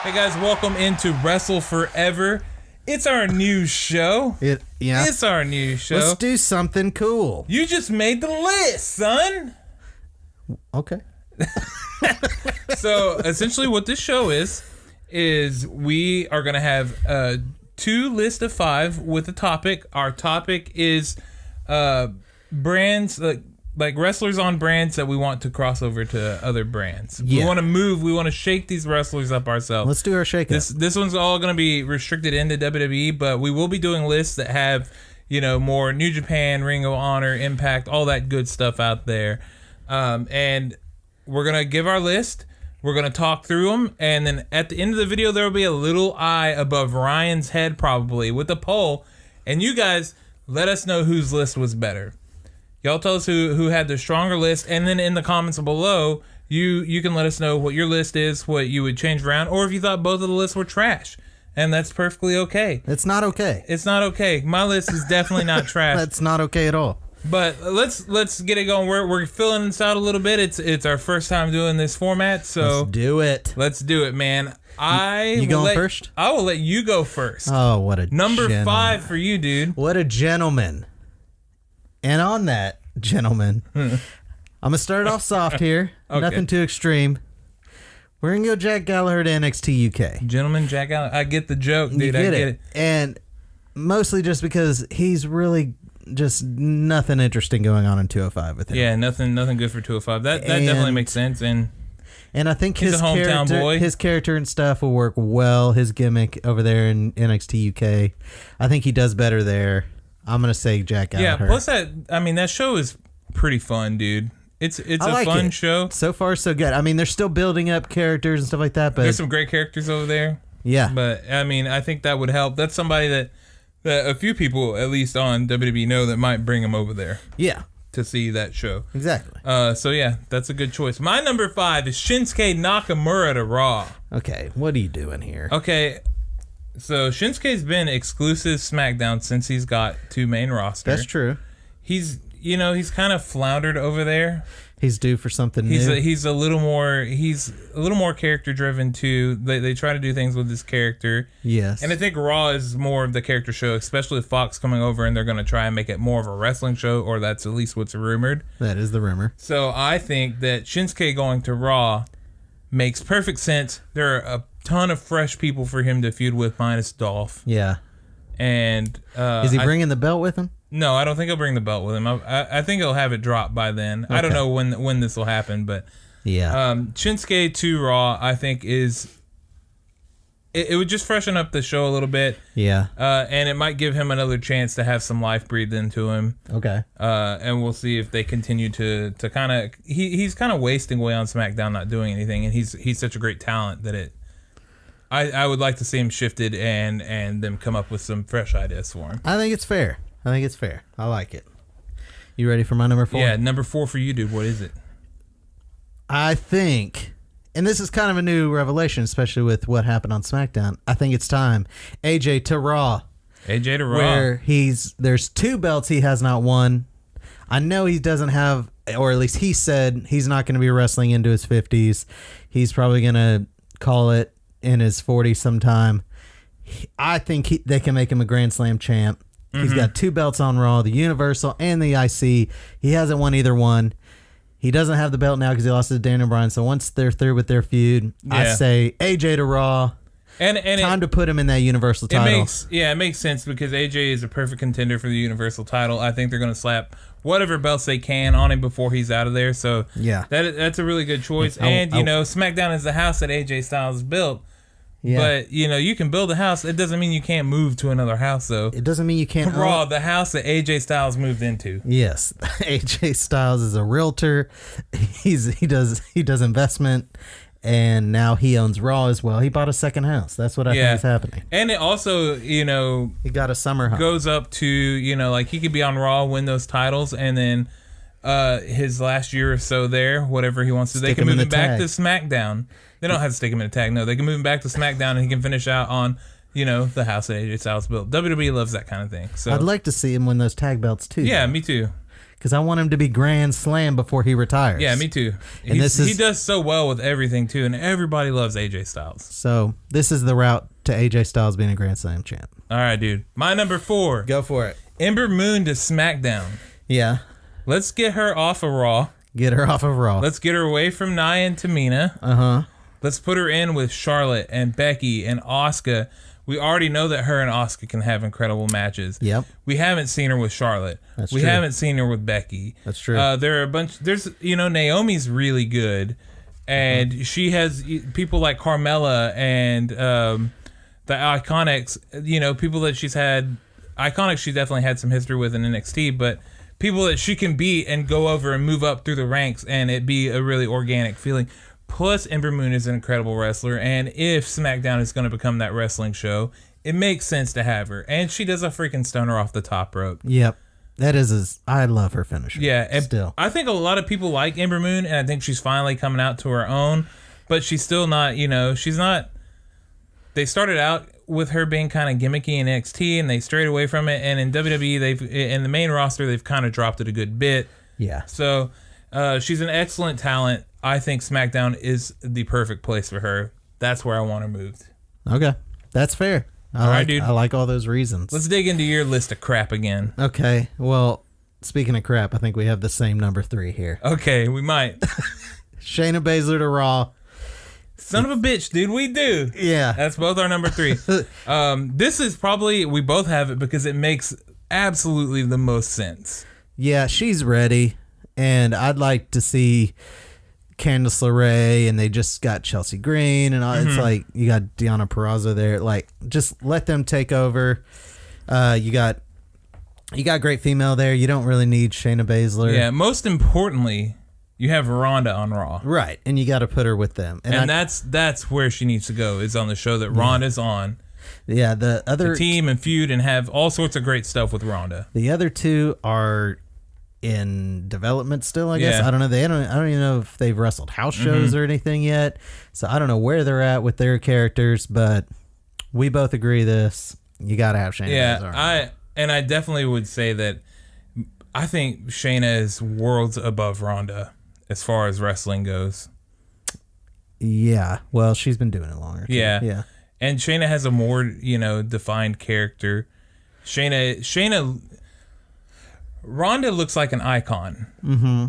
Hey guys, welcome into WrestleForever. It's our new show. It's our new show. Let's do something cool. You just made the list, son. Okay. So essentially what this show is we are going to have two lists of 5 with a topic. Our topic is brands, like wrestlers on brands that we want to cross over to other brands. Yeah. We want to move. We want to shake these wrestlers up ourselves. Let's do our shake up. This one's all going to be restricted into WWE, but we will be doing lists that have, more New Japan, Ring of Honor, Impact, all that good stuff out there. And we're going to give our list. We're going to talk through them. And then at the end of the video, there will be a little eye above Ryan's head probably with a poll. And you guys, let us know whose list was better. Y'all tell us who had the stronger list, and then in the comments below, you can let us know what your list is, what you would change around, or if you thought both of the lists were trash, and that's perfectly okay. It's not okay. It's not okay. My list is definitely not trash. That's not okay at all. But let's get it going. We're filling this out a little bit. It's our first time doing this format, so let's do it. Let's do it, man. You going first? I will let you go first. Oh, what a number gentleman. 5 for you, dude. What a gentleman. And on that, gentleman, I'm going to start off soft here. Okay. Nothing too extreme. We're going to go Jack Gallagher to NXT UK. Gentleman Jack Gallagher. I get the joke, dude. I get it. And mostly just because he's really just nothing interesting going on in 205 with him. Yeah, nothing good for 205. That definitely makes sense. And I think he's his a hometown boy. His character and stuff will work well. His gimmick over there in NXT UK, I think he does better there. I'm gonna say Jack Gallagher. Yeah. Plus that show is pretty fun, dude. It's a fun show. So far, so good. I mean, they're still building up characters and stuff like that, but there's some great characters over there. Yeah. But I mean, I think that would help. That's somebody that a few people, at least on WWE, know that might bring him over there. Yeah. To see that show. Exactly. So yeah, that's a good choice. My number 5 is Shinsuke Nakamura to Raw. Okay, what are you doing here? Okay. So Shinsuke's been exclusive SmackDown since he's got 2 main roster. That's true. He's kind of floundered over there. He's due for something new. He's a little more character driven too. They try to do things with his character. Yes. And I think Raw is more of the character show, especially with Fox coming over and they're going to try and make it more of a wrestling show, or that's at least what's rumored. That is the rumor. So I think that Shinsuke going to Raw makes perfect sense. There are a ton of fresh people for him to feud with, minus Dolph. Yeah. And is he bringing the belt with him? No, I don't think he'll bring the belt with him. I think he'll have it dropped by then. Okay. I don't know when this will happen, but yeah. Shinsuke to Raw, I think it would just freshen up the show a little bit. Yeah. And it might give him another chance to have some life breathed into him. Okay. And we'll see if they continue to kind of he's kind of wasting away on SmackDown, not doing anything, and he's such a great talent that I would like to see him shifted and them come up with some fresh ideas for him. I think it's fair. I like it. You ready for my number 4? Yeah, number 4 for you, dude. What is it? I think, and this is kind of a new revelation, especially with what happened on SmackDown, I think it's time. AJ to Raw. AJ to Raw. Where there's 2 belts he has not won. I know he doesn't have, or at least he said he's not going to be wrestling into his 50s. He's probably going to call it in his 40s sometime. I think they can make him a Grand Slam champ. Mm-hmm. He's got 2 belts on Raw, the Universal and the IC. He hasn't won either one. He doesn't have the belt now because he lost it to Daniel Bryan. So once they're through with their feud, I say AJ to Raw. And time to put him in that Universal title. It makes sense because AJ is a perfect contender for the Universal title. I think they're going to slap whatever belts they can on him before he's out of there. So yeah, that's a really good choice. SmackDown is the house that AJ Styles built. Yeah. But, you can build a house. It doesn't mean you can't move to another house, though. It doesn't mean you can't... Raw, the house that AJ Styles moved into. Yes. AJ Styles is a realtor. He does investment, and now he owns Raw as well. He bought a second house. That's what I think is happening. And it also, he got a summer home. Goes up to, he could be on Raw, win those titles, and then his last year or so there, whatever he wants to, they can move him back to SmackDown. They don't have to stick him in a tag. No, they can move him back to SmackDown and he can finish out on, the house that AJ Styles built. WWE loves that kind of thing. So I'd like to see him win those tag belts too. Yeah, me too. because I want him to be Grand Slam before he retires. Yeah, me too. And He does so well with everything too, and everybody loves AJ Styles. So this is the route to AJ Styles being a Grand Slam champ. All right, dude. My number 4. Go for it. Ember Moon to SmackDown. Yeah. Let's get her off of Raw. Get her off of Raw. Let's get her away from Nia and Tamina. Uh-huh. Let's put her in with Charlotte and Becky and Asuka. We already know that her and Asuka can have incredible matches. Yep. We haven't seen her with Charlotte. That's we true. haven't seen her with Becky. That's true. There are a bunch. There's, Naomi's really good, and she has people like Carmella and the Iconics. People that she's had. Iconics, she definitely had some history with in NXT, but people that she can beat and go over and move up through the ranks, and it be a really organic feeling. Plus, Ember Moon is an incredible wrestler, and if SmackDown is going to become that wrestling show, it makes sense to have her. And she does a freaking stunner off the top rope. Yep. I love her finisher. Yeah, and still. I think a lot of people like Ember Moon, and I think she's finally coming out to her own, but she's still not, she's not. They started out with her being kind of gimmicky in NXT, and they strayed away from it, and in WWE, in the main roster, they've kind of dropped it a good bit. Yeah. So, she's an excellent talent. I think SmackDown is the perfect place for her. That's where I want her moved. Okay. That's fair. I like all those reasons. Let's dig into your list of crap again. Okay. Well, speaking of crap, I think we have the same number 3 here. Okay, we might. Shayna Baszler to Raw. Son of a bitch, dude, we do. Yeah. That's both our number 3. This is probably, we both have it because it makes absolutely the most sense. Yeah, she's ready. And I'd like to see Candice LeRae, and they just got Chelsea Green, and all. It's like you got Deonna Purrazzo there. Like, just let them take over. You got great female there. You don't really need Shayna Baszler. Yeah, most importantly, you have Ronda on Raw. Right, and you got to put her with them. And that's where she needs to go, is on the show that Ronda's on. Yeah, the other team and feud and have all sorts of great stuff with Ronda. The other two are in development still, I guess. Yeah. I don't know. I don't even know if they've wrestled house shows or anything yet. So I don't know where they're at with their characters, but we both agree this. You got to have Shayna. Yeah, I definitely would say that I think Shayna is worlds above Ronda as far as wrestling goes. Yeah. Well, she's been doing it longer. Too. Yeah. Yeah. And Shayna has a more, defined character. Ronda looks like an icon. Mm-hmm.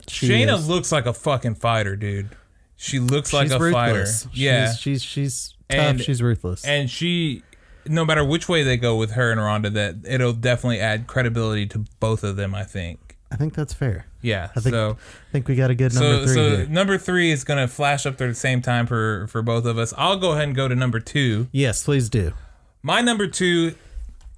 Shayna looks like a fucking fighter, dude. She looks like a ruthless. fighter. Yeah. She's tough. She's ruthless. And she, no matter which way they go with her and Ronda, that it'll definitely add credibility to both of them, I think. I think that's fair. Yeah. I think we got a good number 3 So here. number 3 is going to flash up there at the same time for both of us. I'll go ahead and go to number 2. Yes, please do. My number 2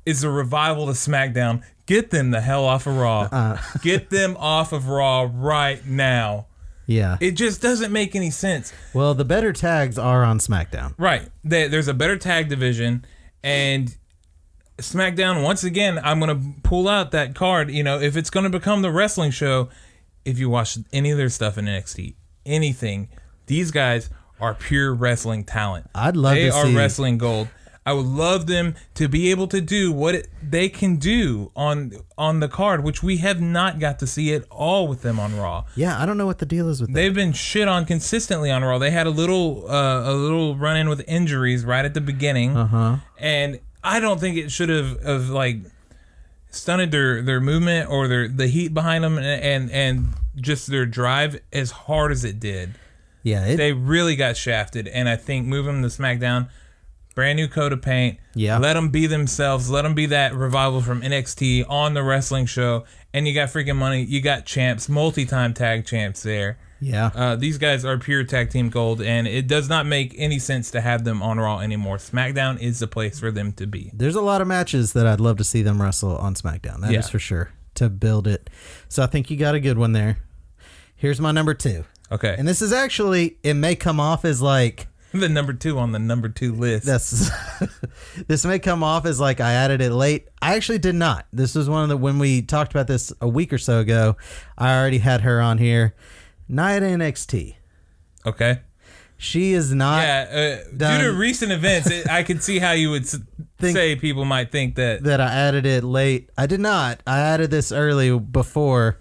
is a revival to SmackDown. Get them the hell off of Raw. Get them off of Raw right now. Yeah. It just doesn't make any sense. Well, the better tags are on SmackDown. Right. There's a better tag division, and SmackDown, once again, I'm going to pull out that card. If it's going to become the wrestling show, if you watch any of their stuff in NXT, anything, these guys are pure wrestling talent. I'd love to see. They are wrestling gold. I would love them to be able to do what they can do on the card, which we have not got to see at all with them on Raw. Yeah, I don't know what the deal is with them. They've been shit on consistently on Raw. They had a little run-in with injuries right at the beginning, and I don't think it should have stunted their movement or the heat behind them and just their drive as hard as it did. Yeah, they really got shafted, and I think moving them to SmackDown. Brand new coat of paint. Yeah. Let them be themselves. Let them be that revival from NXT on the wrestling show. And you got freaking money. You got champs, multi-time tag champs there. Yeah. These guys are pure tag team gold, and it does not make any sense to have them on Raw anymore. SmackDown is the place for them to be. There's a lot of matches that I'd love to see them wrestle on SmackDown. That is for sure, to build it. So I think you got a good one there. Here's my number 2. Okay. And this is actually, it may come off as like... The number 2 on the number 2 list. This may come off as like I added it late. I actually did not. This was one of the, when we talked about this a week or so ago, I already had her on here. Nia to NXT. Okay. She is not. Yeah, due to recent events, I could see how you would say people might think that I added it late. I did not. I added this early before.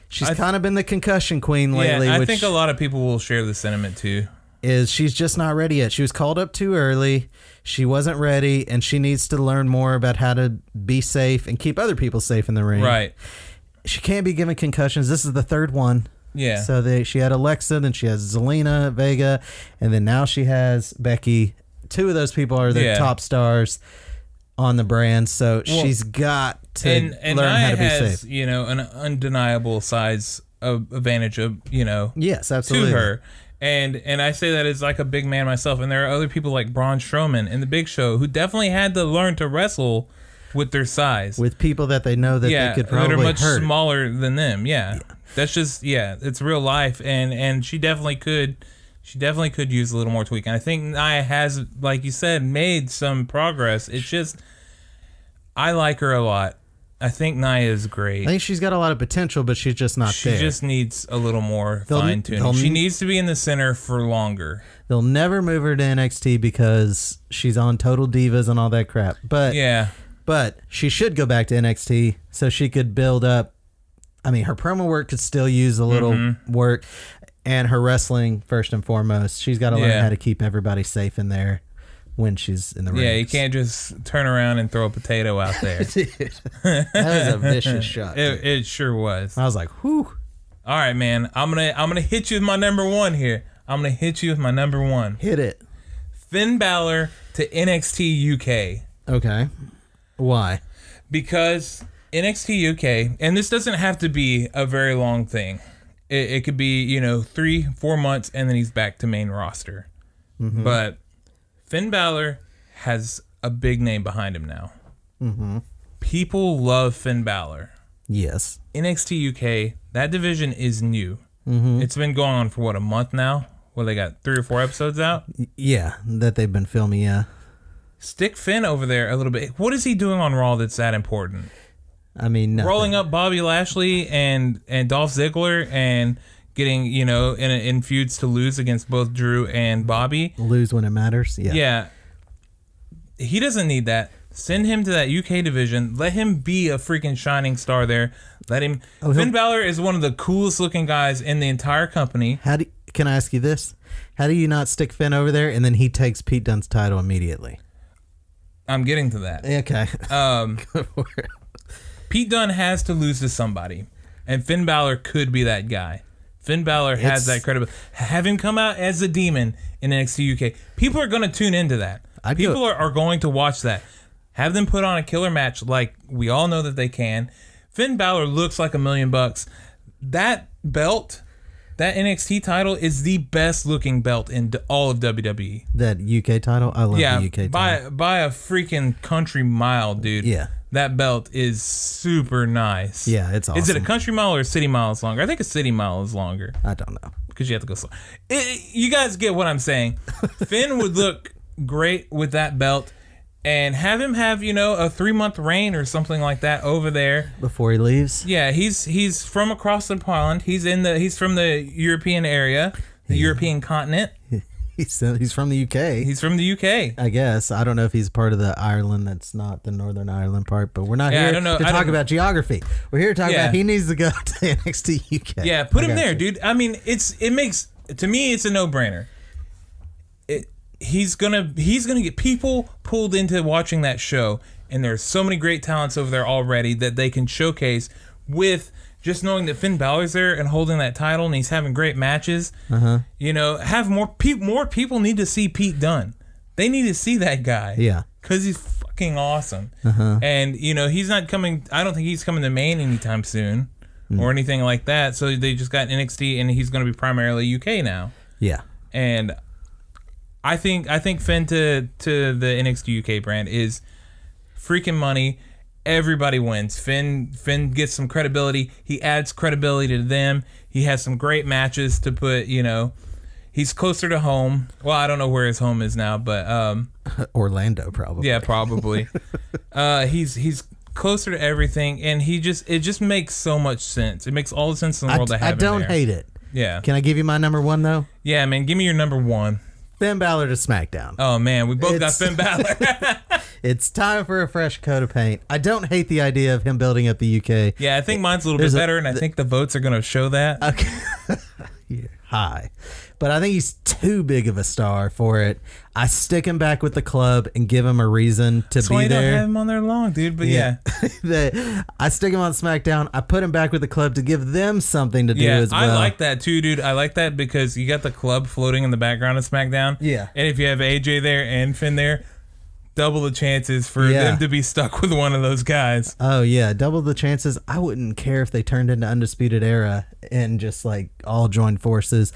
She's kind of been the concussion queen lately. Yeah, I think a lot of people will share the sentiment too. She's just not ready yet. She was called up too early. She wasn't ready, and she needs to learn more about how to be safe and keep other people safe in the ring. Right. She can't be given concussions. This is the third one. Yeah. So she had Alexa, then she has Zelina Vega, and then now she has Becky. Two of those people are the top stars on the brand, so she's got to learn how to be safe. You know, an undeniable size advantage of yes, absolutely to her. And I say that as like a big man myself, and there are other people like Braun Strowman and the Big Show who definitely had to learn to wrestle with their size, with people that they know that they could probably that are much hurt. smaller than them. Yeah. That's just it's real life, and she definitely could use a little more tweaking. I think Nia has, like you said, made some progress. It's just I like her a lot. I think Nia is great. I think she's got a lot of potential, but she's just not there. She just needs a little more fine tuning. She needs to be in the center for longer. They'll never move her to NXT because she's on Total Divas and all that crap. But but she should go back to NXT so she could build up. I mean, her promo work could still use a little work, and her wrestling first and foremost. She's got to learn how to keep everybody safe in there when she's in the ring. Yeah, you can't just turn around and throw a potato out there. Dude, that was a vicious shot. It sure was. I was like, whew. All right, man. I'm gonna hit you with my number one here. I'm gonna hit you with my number one. Hit it. Finn Balor to NXT UK. Okay. Why? Because NXT UK, and this doesn't have to be a very long thing. It could be, 3-4 months, and then he's back to main roster. Mm-hmm. But Finn Balor has a big name behind him now. Mm-hmm. People love Finn Balor. Yes. NXT UK, that division is new. Mm-hmm. It's been going on for, a month now? Well, they got 3 or 4 episodes out? Yeah, that they've been filming, yeah. Stick Finn over there a little bit. What is he doing on Raw that's that important? I mean, nothing. Rolling up Bobby Lashley and Dolph Ziggler and getting, in feuds to lose against both Drew and Bobby. Lose when it matters. Yeah. Yeah. He doesn't need that. Send him to that UK division. Let him be a freaking shining star there. Let him. Finn Balor is one of the coolest looking guys in the entire company. Can I ask you this? How do you not stick Finn over there and then he takes Pete Dunne's title immediately? I'm getting to that. Okay. Go for it. Pete Dunne has to lose to somebody, and Finn Balor could be that guy. Finn Balor has that credibility. Have him come out as a demon in NXT UK. People are going to tune into that. People are going to watch that. Have them put on a killer match like we all know that they can. Finn Balor looks like $1 million. That belt, that NXT title, is the best looking belt in all of WWE. That UK title? I love the UK title. By a freaking country mile, dude. Yeah. That belt is super nice. Yeah, it's awesome. Is it a country mile or a city mile is longer? I think a city mile is longer. I don't know. Because you have to go slow. You guys get what I'm saying. Finn would look great with that belt, and have him have, a 3-month reign or something like that over there. Before he leaves? Yeah, he's from across the pond. He's from the European area, the European continent. He's from the UK. He's from the UK. I guess. I don't know if he's part of the Ireland that's not the Northern Ireland part, but we're not here to talk about geography. We're here to talk about he needs to go to NXT UK. Yeah, put him there, dude. I mean, to me, it's a no-brainer. He's gonna get people pulled into watching that show, and there's so many great talents over there already that they can showcase with just knowing that Finn Balor's there and holding that title, and he's having great matches. Have more people need to see Pete Dunne. They need to see that guy. Yeah, because he's fucking awesome. And he's not coming. I don't think he's coming to Maine anytime soon or anything like that. So they just got NXT, and he's going to be primarily UK now. Yeah, and I think Finn to the NXT UK brand is freaking money. Everybody wins. Finn gets some credibility. He adds credibility to them. He has some great matches to put, he's closer to home. Well, I don't know where his home is now, but Orlando probably. Yeah, probably. He's closer to everything, and it just makes so much sense. It makes all the sense in the world to have him there. I don't hate it. Yeah. Can I give you my number one though? Yeah, man, give me your number one. Finn Balor to SmackDown. Oh man, we both got Finn Balor. It's time for a fresh coat of paint. I don't hate the idea of him building up the UK. Yeah, I think mine's a little bit better, and I think the votes are going to show that. Okay. Yeah, high. But I think he's too big of a star for it. I stick him back with the club and give him a reason to be there. Don't have him on there long, dude. But yeah. I stick him on SmackDown. I put him back with the club to give them something to do as well. I like that too, dude. I like that because you got the club floating in the background of SmackDown. Yeah. And if you have AJ there and Finn there, double the chances for them to be stuck with one of those guys. Oh, yeah. Double the chances. I wouldn't care if they turned into Undisputed Era and just like all joined forces.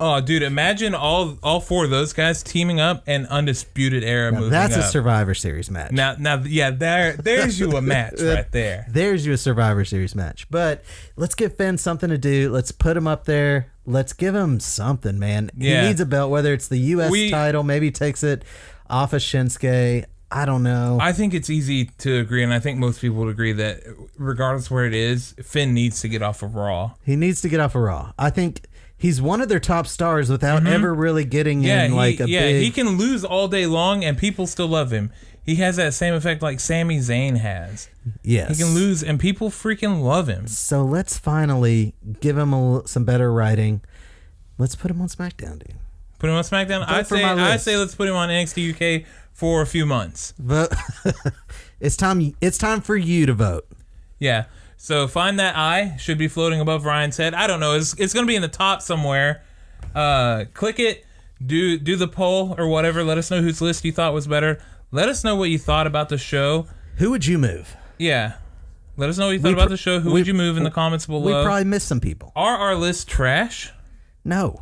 Oh, dude, imagine all four of those guys teaming up and Undisputed Era moving that's up. A Survivor Series match. Now, yeah, there's you a match right there. There's you a Survivor Series match. But let's give Finn something to do. Let's put him up there. Let's give him something, man. Yeah. He needs a belt, whether it's the U.S. title, maybe he takes it off of Shinsuke. I don't know. I think it's easy to agree, and I think most people would agree that regardless of where it is, Finn needs to get off of Raw. He needs to get off of Raw. I think he's one of their top stars without ever really getting in like a big... he can lose all day long, and people still love him. He has that same effect like Sami Zayn has. Yes. He can lose, and people freaking love him. So let's finally give him some better writing. Let's put him on SmackDown, dude. Put him on SmackDown? I say let's put him on NXT UK for a few months. But it's time for you to vote. Yeah. So find that eye. Should be floating above Ryan's head. I don't know. It's going to be in the top somewhere. Click it. Do the poll or whatever. Let us know whose list you thought was better. Let us know what you thought about the show. Who would you move? Yeah. Let us know what you thought about the show. Who would you move in the comments below? We probably missed some people. Are our lists trash? No.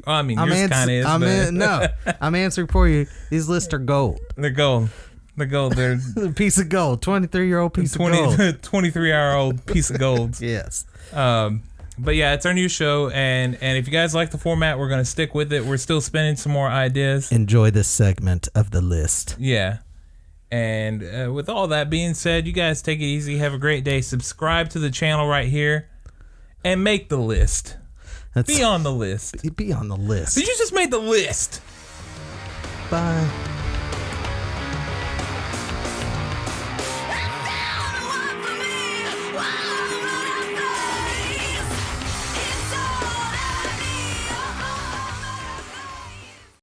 I mean, yours kind of is. No, I'm answering for you. These lists are gold. They're gold. They're gold. They're a piece of gold. 23-year-old piece of gold. 23-year-old piece of gold. Yes. But yeah, it's our new show, and if you guys like the format, we're gonna stick with it. We're still spinning some more ideas. Enjoy this segment of the list. Yeah. And with all that being said, you guys take it easy. Have a great day. Subscribe to the channel right here, and make the list. Be on the list. Be on the list. You just made the list. Bye.